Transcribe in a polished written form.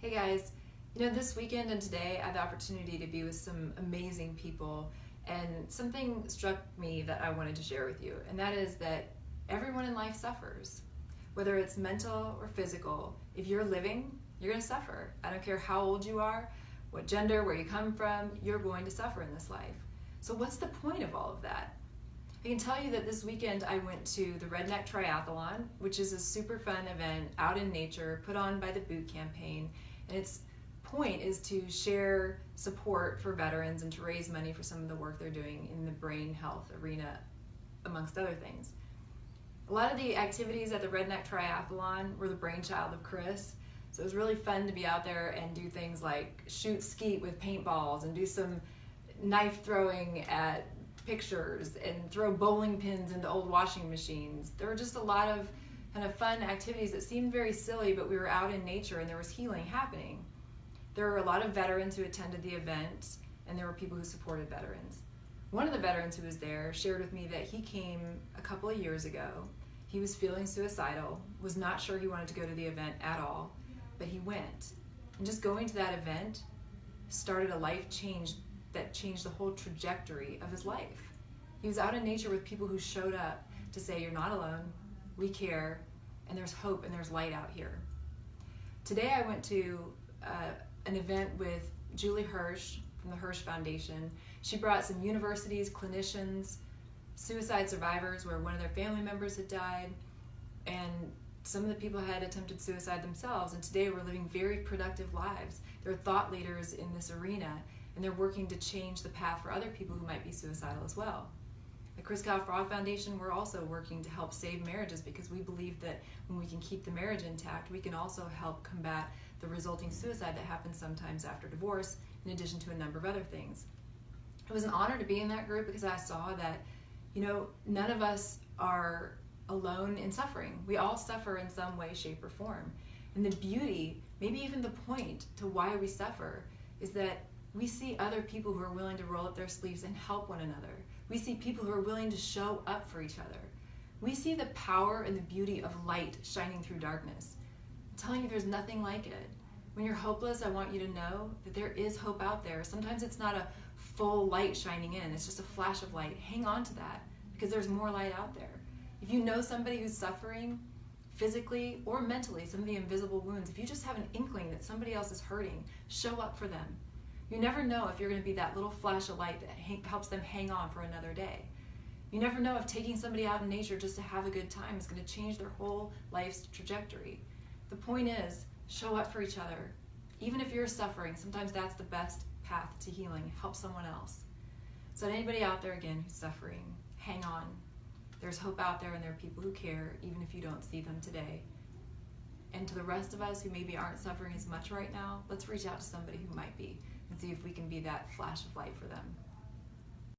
Hey guys, this weekend and today I had the opportunity to be with some amazing people, and something struck me that I wanted to share with you, and that is that everyone in life suffers. Whether it's mental or physical, if you're living, you're going to suffer. I don't care how old you are, what gender, where you come from, you're going to suffer in this life. So what's the point of all of that? I can tell you that this weekend I went to the Redneck Triathlon, which is a super fun event out in nature put on by the Boot Campaign. And its point is to share support for veterans and to raise money for some of the work they're doing in the brain health arena, amongst other things. A lot of the activities at the Redneck Triathlon were the brainchild of Chris. So it was really fun to be out there and do things like shoot skeet with paintballs and do some knife throwing at pictures and throw bowling pins into old washing machines. There were just a lot of kind of fun activities that seemed very silly, but we were out in nature and there was healing happening. There were a lot of veterans who attended the event, and there were people who supported veterans. One of the veterans who was there shared with me that he came a couple of years ago. He was feeling suicidal, was not sure he wanted to go to the event at all, but he went. And just going to that event started a life change that changed the whole trajectory of his life. He was out in nature with people who showed up to say, "You're not alone, we care, and there's hope and there's light out here." Today I went to an event with Julie Hirsch from the Hirsch Foundation. She brought some universities, clinicians, suicide survivors where one of their family members had died, and some of the people had attempted suicide themselves, and today we're living very productive lives. They're thought leaders in this arena, and they're working to change the path for other people who might be suicidal as well. The Chris Kyle Foundation, we're also working to help save marriages because we believe that when we can keep the marriage intact, we can also help combat the resulting suicide that happens sometimes after divorce, in addition to a number of other things. It was an honor to be in that group because I saw that, none of us are alone in suffering. We all suffer in some way, shape, or form. And the beauty, maybe even the point to why we suffer, is that we see other people who are willing to roll up their sleeves and help one another. We see people who are willing to show up for each other. We see the power and the beauty of light shining through darkness. I'm telling you, there's nothing like it. When you're hopeless, I want you to know that there is hope out there. Sometimes it's not a full light shining in, it's just a flash of light. Hang on to that because there's more light out there. If you know somebody who's suffering physically or mentally, some of the invisible wounds, if you just have an inkling that somebody else is hurting, show up for them. You never know if you're going to be that little flash of light that helps them hang on for another day. You never know if taking somebody out in nature just to have a good time is going to change their whole life's trajectory. The point is, show up for each other. Even if you're suffering, sometimes that's the best path to healing. Help someone else. So anybody out there, again, who's suffering, hang on. There's hope out there, and there are people who care, even if you don't see them today. And to the rest of us who maybe aren't suffering as much right now, let's reach out to somebody who might be and see if we can be that flash of light for them.